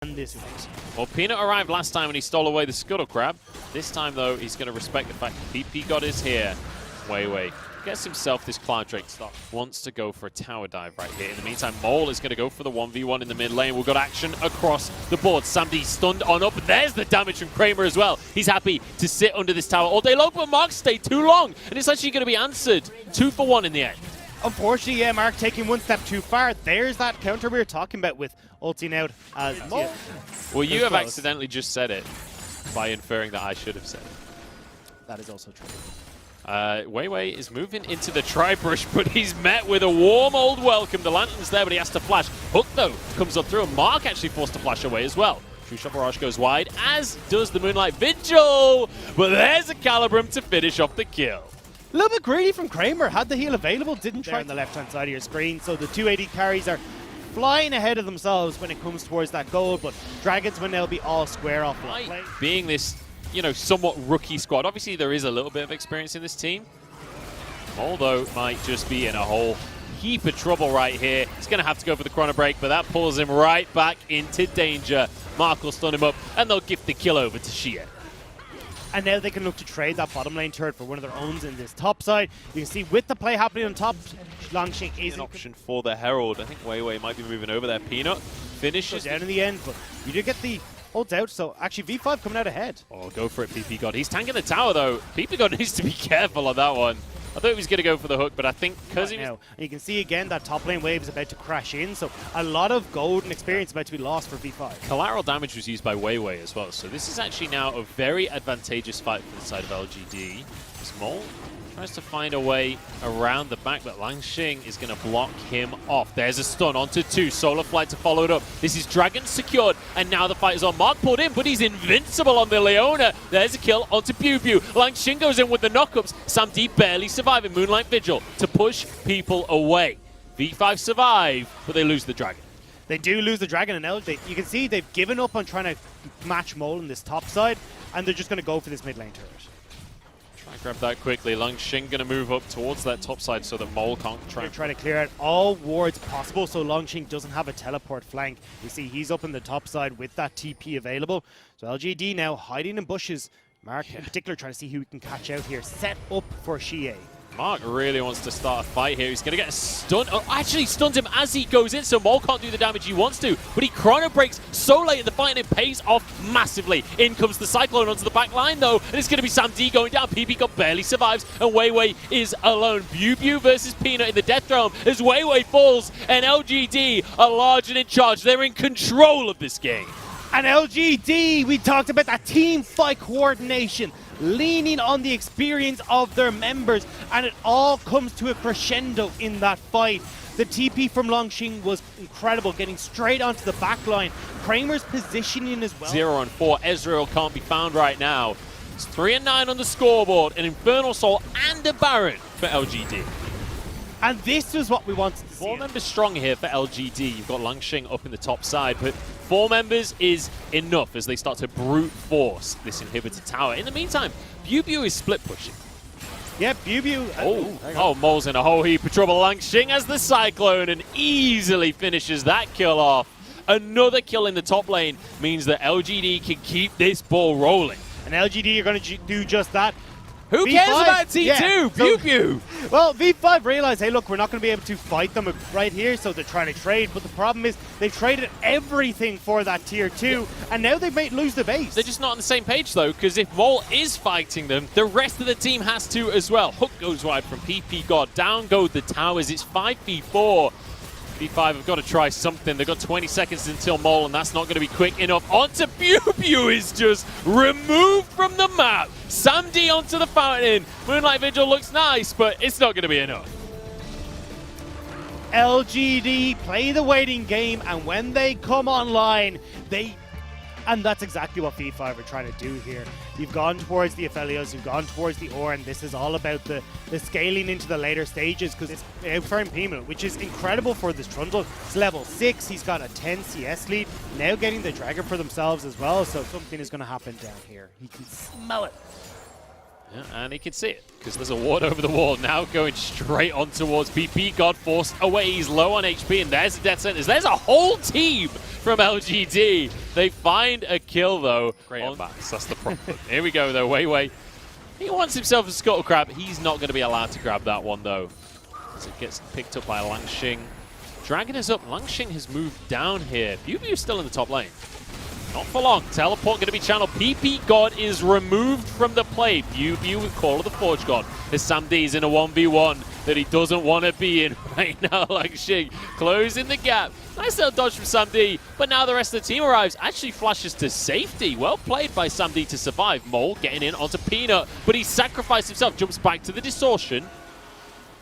This fight. Well, Peanut arrived last time and he stole away the Scuttle Crab. This time, though, he's going to respect the fact that PP God is here. Wei gets himself this Cloud Drake stop. Wants to go for a tower dive right here. In the meantime, Mole is going to go for the 1v1 in the mid lane. We've got action across the board. Samdi stunned on up. There's the damage from Kramer as well. He's happy to sit under this tower all day long, but Mark stayed too long. And it's actually going to be answered. 2 for 1 in the end. Unfortunately, yeah, Mark taking one step too far. There's that counter we were talking about with ulting out as Mole. Well, you have accidentally just said it by inferring that I should have said it. That is also true. Wei is moving into the tri-brush, but he's met with a warm old welcome. The Lantern's there, but he has to flash. Hook, though, comes up through, and Mark actually forced to flash away as well. True Shot Barrage goes wide, as does the Moonlight Vigil. But there's a Calibrum to finish off the kill. A little bit greedy from Kramer. Had the heal available, didn't try on the left-hand side of your screen. So the 280 carries are flying ahead of themselves when it comes towards that goal. But Dragons will now be all square off the play. Being this, you know, somewhat rookie squad, obviously there is a little bit of experience in this team. Although might just be in a whole heap of trouble right here. He's going to have to go for the Chrono Break, but that pulls him right back into danger. Mark will stun him up, and they'll gift the kill over to Shia. And now they can look to trade that bottom lane turret for one of their own in this top side. You can see with the play happening on top, Longxing is an option for the Herald. I think Wei might be moving over there. Peanut finishes down in the end, but you did get the ults out, so actually V5 coming out ahead. Oh, go for it, PP God. He's tanking the tower, though. PP God needs to be careful on that one. I thought he was going to go for the hook, but I think because now, you can see again that top lane wave is about to crash in, so a lot of gold and experience about to be lost for V5. Collateral damage was used by Wei as well, so this is actually now a very advantageous fight for the side of LGD. Small tries to find a way around the back, but Longxing is going to block him off. There's a stun onto 2. Solar Flight to follow it up. This is Dragon secured, and now the fight is on. Mark pulled in, but he's invincible on the Leona. There's a kill onto Pew. Longxing goes in with the knockups. Sam D barely surviving. Moonlight Vigil to push people away. V5 survive, but they lose the Dragon. They do lose the Dragon, and now you can see they've given up on trying to match Mole in this top side, and they're just going to go for this mid lane turret. Try and grab that quickly. Longxing going to move up towards that top side so that Mole can't try. They're trying to clear out all wards possible so Longxing doesn't have a teleport flank. You see he's up in the top side with that TP available. So LGD now hiding in bushes. Mark in particular trying to see who he can catch out here. Set up for Xie. Mark really wants to start a fight here. He's going to get a stun. Oh, actually stuns him as he goes in, so Mole can't do the damage he wants to. But he chrono breaks so late in the fight, and it pays off massively. In comes the Cyclone onto the back line, though, and it's going to be Sam D going down. PP God barely survives, and Wei is alone. Pew versus Peanut in the Death Dome as Wei falls, and LGD are large and in charge. They're in control of this game. And LGD, we talked about that team fight coordination, leaning on the experience of their members, and it all comes to a crescendo in that fight. The TP from Longxing was incredible, getting straight onto the back line. Kramer's positioning as well. 0 and 4. Ezreal can't be found right now. It's 3 and 9 on the scoreboard, an Infernal Soul and a Baron for LGD. And this is what we wanted to see. 4 members strong here for LGD. You've got Longxing up in the top side, but 4 members is enough as they start to brute force this inhibitor tower. In the meantime, Pew is split pushing. Yeah, Pew. Oh, Mole's in a whole heap of trouble. Longxing has the Cyclone and easily finishes that kill off. Another kill in the top lane means that LGD can keep this ball rolling. And LGD are going to do just that. Who V5, cares about T2? Yeah, Pew. Well, V5 realized, hey, look, we're not going to be able to fight them right here, so they're trying to trade. But the problem is they've traded everything for that tier 2, and now they might lose the base. They're just not on the same page, though, because if Mole is fighting them, the rest of the team has to as well. Hook goes wide from PP God. Down go the towers. It's 5v4. V5 have got to try something. They've got 20 seconds until Mole, and that's not going to be quick enough. Onto Pew is just removed from the map. Sam D onto the fountain. Moonlight Vigil looks nice, but it's not going to be enough. LGD play the waiting game, and when they come online, and that's exactly what V5 are trying to do here. You've gone towards the Aphelios, you've gone towards the Ore, and this is all about the scaling into the later stages, because it's outfarming Peanut, which is incredible for this Trundle. It's level 6, he's got a 10 CS lead, now getting the Dragon for themselves as well, so something is going to happen down here. He can smell it. Yeah, and he can see it, because there's a ward over the wall now going straight on towards PP. God forced away, he's low on HP, and there's the death sentence. There's a whole team from LGD. They find a kill, though. Great on backs, that's the problem. Here we go, though, Wei. He wants himself a scuttle crab. He's not going to be allowed to grab that one, though. As it gets picked up by Langxing. Dragon is up. Langxing has moved down here. BuBu still in the top lane. Not for long. Teleport going to be channeled. PP God is removed from the play. BuBu with Call of the Forge God. As Sam D's in a 1v1 that he doesn't want to be in right now. Langxing closing the gap. Nice little dodge from Sam D, but now the rest of the team arrives. Actually flashes to safety. Well played by Sam D to survive. Mole getting in onto Peanut, but he sacrificed himself. Jumps back to the distortion.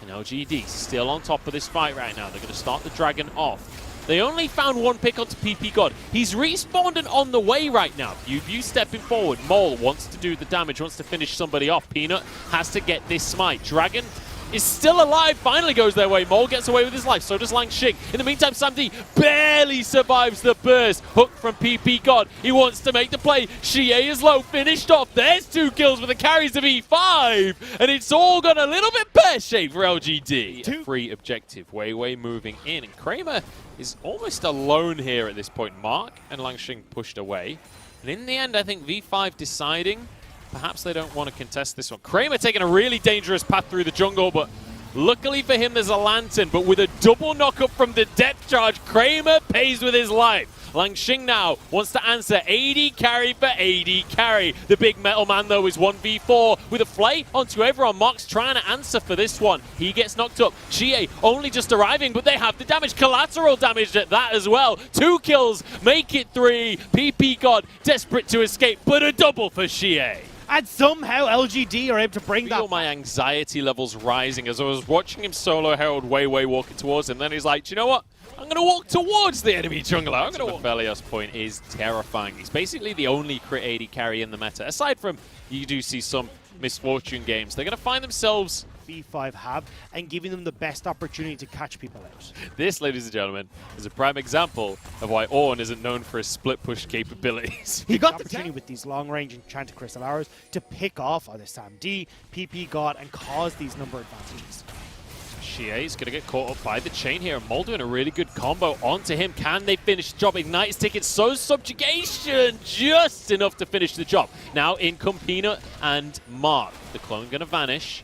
And LGD still on top of this fight right now. They're going to start the Dragon off. They only found one pick onto PP God. He's respawned and on the way right now. BuBu stepping forward. Mole wants to do the damage, wants to finish somebody off. Peanut has to get this smite. Dragon is still alive, finally goes their way. Mole gets away with his life, so does Langxing. In the meantime, Sam D barely survives the burst. Hook from PP God. He wants to make the play. Xie is low, finished off. There's 2 kills with the carries of E5. And it's all gone a little bit pear-shaped for LGD. A free objective. Wei moving in. And Kramer is almost alone here at this point. Mark and Langxing pushed away. And in the end, I think V5 deciding perhaps they don't want to contest this one. Kramer taking a really dangerous path through the jungle, but luckily for him, there's a lantern. But with a double knock-up from the depth charge, Kramer pays with his life. Langxing now wants to answer. AD carry for AD carry. The big metal man, though, is 1v4 with a flay onto everyone. Mark's trying to answer for this one. He gets knocked up. Xie only just arriving, but they have the damage. Collateral damage at that as well. 2 kills, make it 3. PP God desperate to escape, but a double for Xie. And somehow LGD are able to bring that. My anxiety levels rising as I was watching him solo herald Wei walking towards him. Then he's like, do you know what? I'm going to walk towards the enemy jungler. I'm going to walk. Felios point is terrifying. He's basically the only crit AD carry in the meta. Aside from, you do see some misfortune games. They're going to find themselves V5 have and giving them the best opportunity to catch people out. This, ladies and gentlemen, is a prime example of why Ornn isn't known for his split push capabilities. He got the opportunity with these long range enchanted crystal arrows to pick off either Sam D, PP God, and cause these number advantages. Xie is going to get caught up by the chain here. Mole doing a really good combo onto him. Can they finish the job? Ignite's ticket, so subjugation, just enough to finish the job. Now in come Peanut and Mark. The clone going to vanish.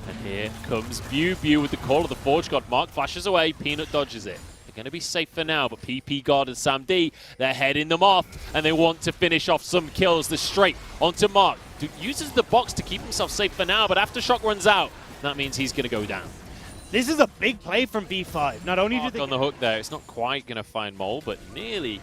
And here comes BuBu with the Call of the Forge God. Mark flashes away, Peanut dodges it. They're going to be safe for now, but PP God and Sam D, they're heading them off, and they want to finish off some kills. They're straight onto Mark. Uses the box to keep himself safe for now, but Aftershock runs out. That means he's going to go down. This is a big play from V5. Not only did they on the hook there, it's not quite going to find Mole, but nearly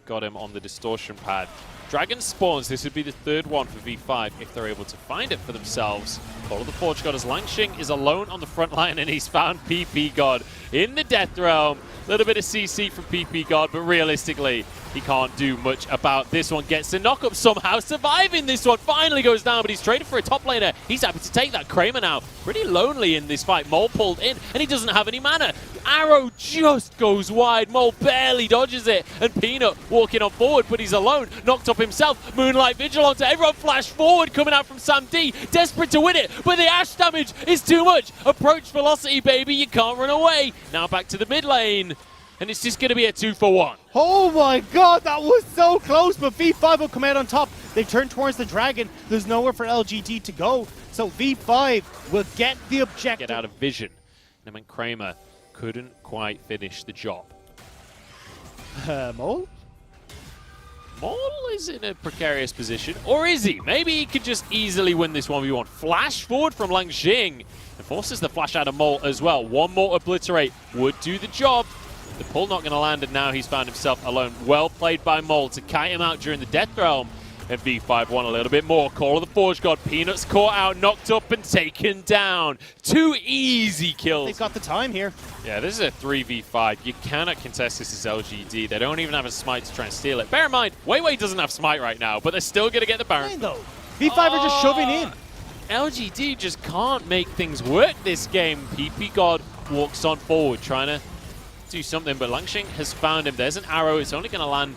got him on the distortion pad. Dragon spawns. This would be the 3rd one for V5 if they're able to find it for themselves. Call of the Forge God as Langxing is alone on the front line, and he's found PP God in the Death Realm. A little bit of CC from PP God, but realistically, he can't do much about this one. Gets the knock-up somehow, surviving this one. Finally goes down, but he's traded for a top laner. He's happy to take that. Kramer now pretty lonely in this fight. Mole pulled in, and he doesn't have any mana. Arrow just goes wide. Mole barely dodges it, and Peanut walking on forward, but he's alone. Knocked up himself. Moonlight Vigil onto everyone. Flash forward coming out from Sam D. Desperate to win it, but the Ash damage is too much. Approach velocity, baby. You can't run away. Now back to the mid lane. And it's just going to be a 2-for-1. Oh my god, that was so close, but V5 will come out on top. They turn towards the Dragon. There's nowhere for LGD to go. So V5 will get the objective. Get out of vision. And I mean, Kramer couldn't quite finish the job. Mole? Mole is in a precarious position. Or is he? Maybe he could just easily win this 1v1. Flash forward from Langxing. And forces the flash out of Mole as well. One more obliterate would do the job. The pull not going to land, and now he's found himself alone. Well played by Mole to kite him out during the Death Realm. And V5 won a little bit more. Call of the Forge God. Peanut's caught out, knocked up, and taken down. 2 easy kills. They've got the time here. Yeah, this is a 3v5. You cannot contest this as LGD. They don't even have a smite to try and steal it. Bear in mind, Wei doesn't have smite right now, but they're still going to get the Baron. Though. V5 are just shoving in. LGD just can't make things work this game. PP God walks on forward, trying to do something, but Langxing has found him. There's an arrow. It's only going to land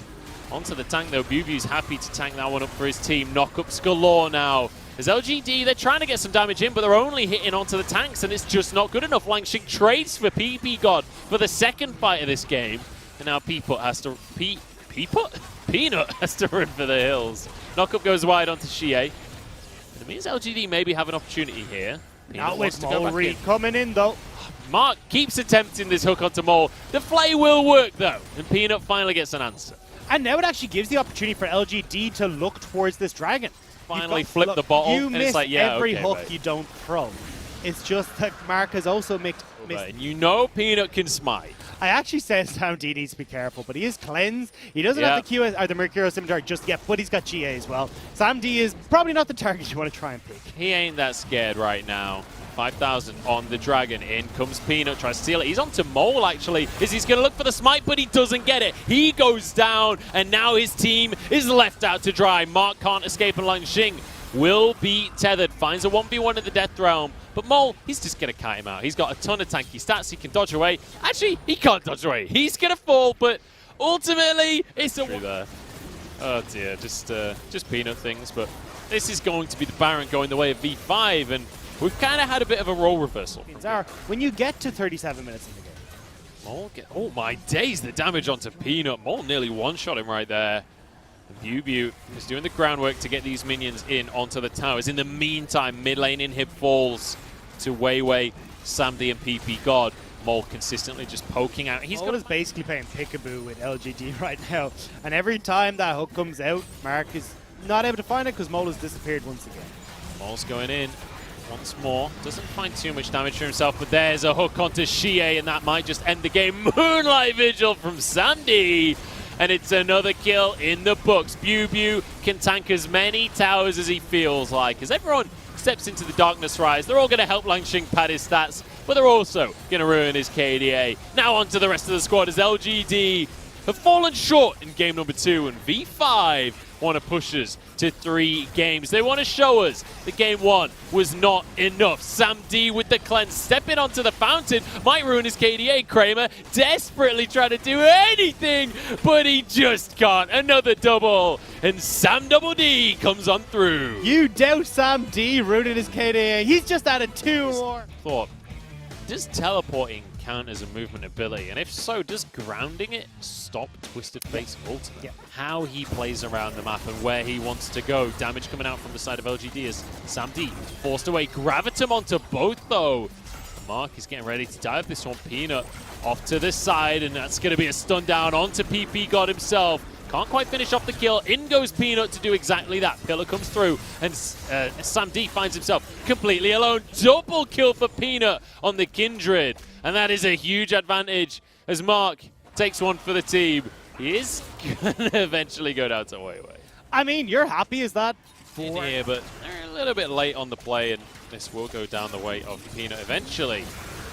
onto the tank, though. BuBu's happy to tank that one up for his team. Knockups galore now. As LGD, they're trying to get some damage in, but they're only hitting onto the tanks, and it's just not good enough. Langshing trades for PP God for the second fight of this game, and now Peanut has to run for the hills. Knockup goes wide onto Xie. It means LGD maybe have an opportunity here. Not with Mole coming in though. Mark keeps attempting this hook onto Mole. The flay will work though, and Peanut finally gets an answer. And now it actually gives the opportunity for LGD to look towards this dragon. Finally flip the bottle, you and it's like, yeah, every okay, hook mate. you don't throw. It's just that Mark has also missed. And you know Peanut can smite. I actually said Sam D needs to be careful, but he is cleansed. He doesn't have the QS or the Mercurial Scimitar just yet, but he's got GA as well. Sam D is probably not the target you want to try and pick. He ain't that scared right now. 5,000 on the dragon. In comes Peanut, tries to steal it. He's onto Mole actually. He's going to look for the smite, but he doesn't get it. He goes down, and now his team is left out to dry. Mark can't escape, and Langshing will be tethered. Finds a 1v1 in the Death Realm. But Mole, he's just going to kite him out. He's got a ton of tanky stats. He can dodge away. Actually, he can't dodge away. He's going to fall, but ultimately, it's a... there. Oh dear, just Peanut things. But this is going to be the Baron going the way of V5, and we've kind of had a bit of a role reversal. When you get to 37 minutes in the game. Mole oh my days, the damage onto Peanut. Mole nearly one-shot him right there. Bubu is doing the groundwork to get these minions in onto the towers. In the meantime, mid lane inhib falls to Weiwei, Samdi, and PP God. Mole consistently just poking out. Mole is basically playing peekaboo with LGD right now. And every time that hook comes out, Mark is not able to find it because Mole has disappeared once again. Mole's going in once more. Doesn't find too much damage for himself, but there's a hook onto Xie, and that might just end the game. Moonlight Vigil from Sandy. And it's another kill in the books. Bubu can tank as many towers as he feels like. As everyone steps into the Darkness Rise, they're all going to help Langshing pad his stats, but they're also going to ruin his KDA. Now on to the rest of the squad as LGD have fallen short in game number 2, and V5 want to push us to 3 games. They want to show us that game 1 was not enough. Sam D with the cleanse, stepping onto the fountain, might ruin his KDA. Kramer desperately trying to do anything, but he just can't. Another double, and Sam Double D comes on through. You doubt Sam D ruining his KDA. He's just added 2 more. Thought, does teleporting count as a movement ability? And if so, does grounding it stop Twisted Fate's ultimate? Yeah. How he plays around the map and where he wants to go. Damage coming out from the side of LGD as Sam D forced away. Gravitum onto both though. Mark is getting ready to dive this one. Peanut off to the side, and that's going to be a stun down onto PP God himself. Can't quite finish off the kill. In goes Peanut to do exactly that. Pillar comes through, and Sam D finds himself completely alone. Double kill for Peanut on the Kindred. And that is a huge advantage as Mark takes one for the team. He is going to eventually go down to Weiwei. I mean, you're happy as that? In here, but they're a little bit late on the play, and this will go down the way of Peanut eventually.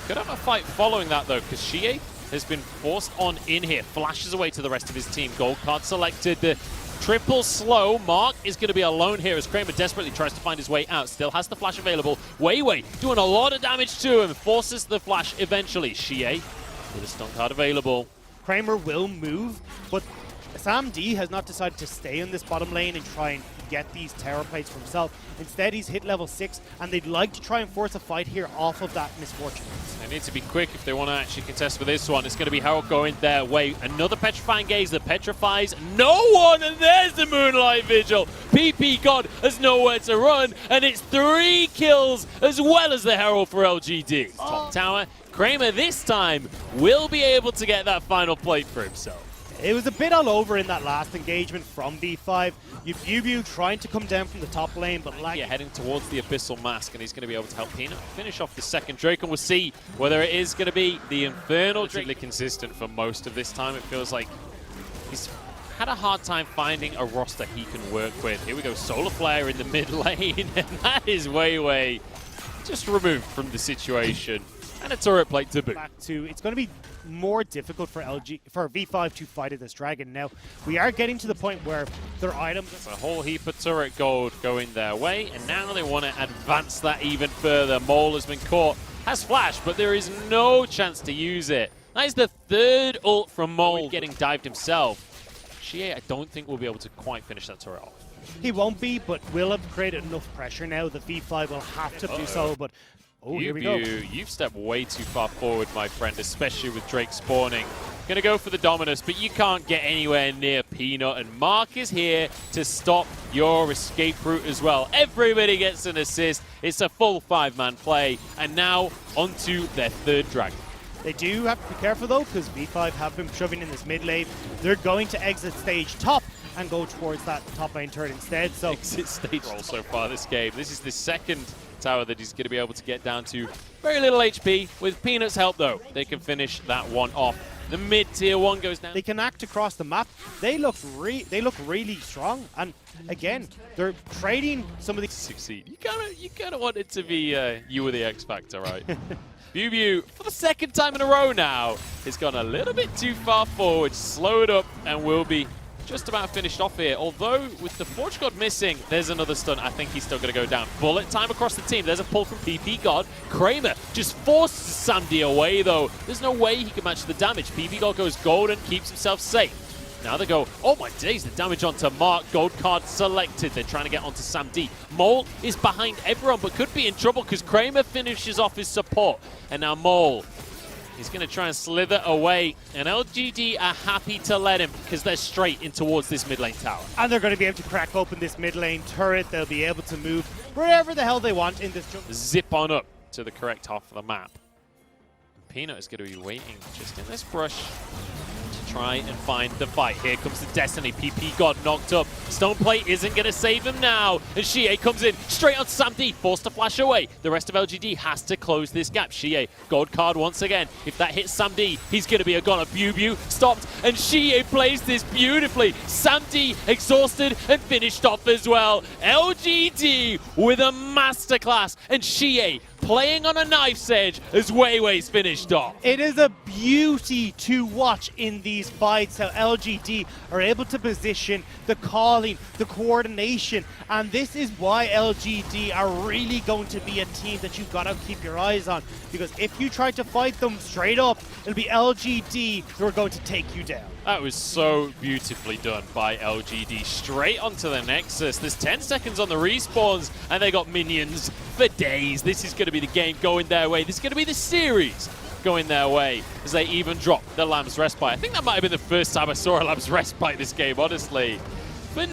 Could have a fight following that, though, because Xie has been forced on in here. Flashes away to the rest of his team. Gold card selected. The triple slow. Mark is going to be alone here as Kramer desperately tries to find his way out. Still has the flash available. Weiwei doing a lot of damage to him. Forces the flash eventually. Xie with a stun card available. Kramer will move, but Sam D has not decided to stay in this bottom lane and try and get these tower plates for himself. Instead, he's hit level 6, and they'd like to try and force a fight here off of that misfortune. They need to be quick if they want to actually contest for this one. It's going to be Harold going their way. Another Petrifying Gaze that petrifies no one, and there's the Moonlight Vigil. PP God has nowhere to run, and it's 3 kills as well as the Herald for LGD. Top tower, Kramer this time will be able to get that final plate for himself. It was a bit all over in that last engagement from V5. Bubu trying to come down from the top lane, but yeah, heading towards the Abyssal Mask, and he's going to be able to help Peanut finish off the second Drake, and we'll see whether it is going to be the Infernal Drake. Really consistent for most of this time. It feels like he's had a hard time finding a roster he can work with. Here we go, Solar Flare in the mid lane, and that is Weiwei just removed from the situation. And a turret plate to boot. It's going to be more difficult for V5 to fight at this dragon. Now, we are getting to the point where their items... It's a whole heap of turret gold going their way, and now they want to advance that even further. Mole has been caught, has flash, but there is no chance to use it. That is the 3rd ult from Mole getting dived himself. Shie, I don't think will be able to quite finish that turret off. He won't be, but will have created enough pressure now. The V5 will have to do so, but here we go. You've stepped way too far forward, my friend, especially with Drake spawning. Gonna go for the Dominus, but you can't get anywhere near Peanut, and Mark is here to stop your escape route as well. Everybody gets an assist. It's a full 5-man play, and now onto their third dragon. They do have to be careful though, because V5 have been shoving in this mid lane. They're going to exit stage top and go towards that top lane turret instead. So exit stage roll so far this game. This is the second tower that he's going to be able to get down to. Very little HP. With Peanut's help though, they can finish that one off. The mid tier 1 goes down. They can act across the map. They look really strong, and again, they're trading some of the succeed. You kind of want it to be you were the X Factor, right? BuBu, for the second time in a row now, has gone a little bit too far forward, slowed up, and will be just about finished off here. Although, with the Forge God missing, there's another stun. I think he's still going to go down. Bullet time across the team. There's a pull from PP God. Kramer just forces Samdi away, though. There's no way he can match the damage. PP God goes gold and keeps himself safe. Now they go, oh my days, the damage onto Mark. Gold card selected. They're trying to get onto Sam D. Mole is behind everyone, but could be in trouble because Kramer finishes off his support. And now Mole, he's going to try and slither away. And LGD are happy to let him because they're straight in towards this mid lane tower. And they're going to be able to crack open this mid lane turret. They'll be able to move wherever the hell they want in this jungle. Zip on up to the correct half of the map. Peanut is going to be waiting just in this brush to try and find the fight. Here comes the Destiny. PP got knocked up. Stoneplate isn't going to save him now. And Shie comes in straight on Sam D, forced to flash away. The rest of LGD has to close this gap. Shie, gold card once again. If that hits Sam D, he's going to be a goner. BuBu stopped, and Shie plays this beautifully. Sam D exhausted and finished off as well. LGD with a masterclass, and Shie playing on a knife's edge as Weiwei's finished off. It is a beauty to watch in these fights how LGD are able to position the calling, the coordination, and this is why LGD are really going to be a team that you've got to keep your eyes on, because if you try to fight them straight up, it'll be LGD who are going to take you down. That was so beautifully done by LGD. Straight onto the Nexus. There's 10 seconds on the respawns, and they got minions for days. This is going to be the game going their way. This is going to be the series going their way as they even drop the Lamb's Respite. I think that might have been the first time I saw a Lamb's Respite this game, honestly.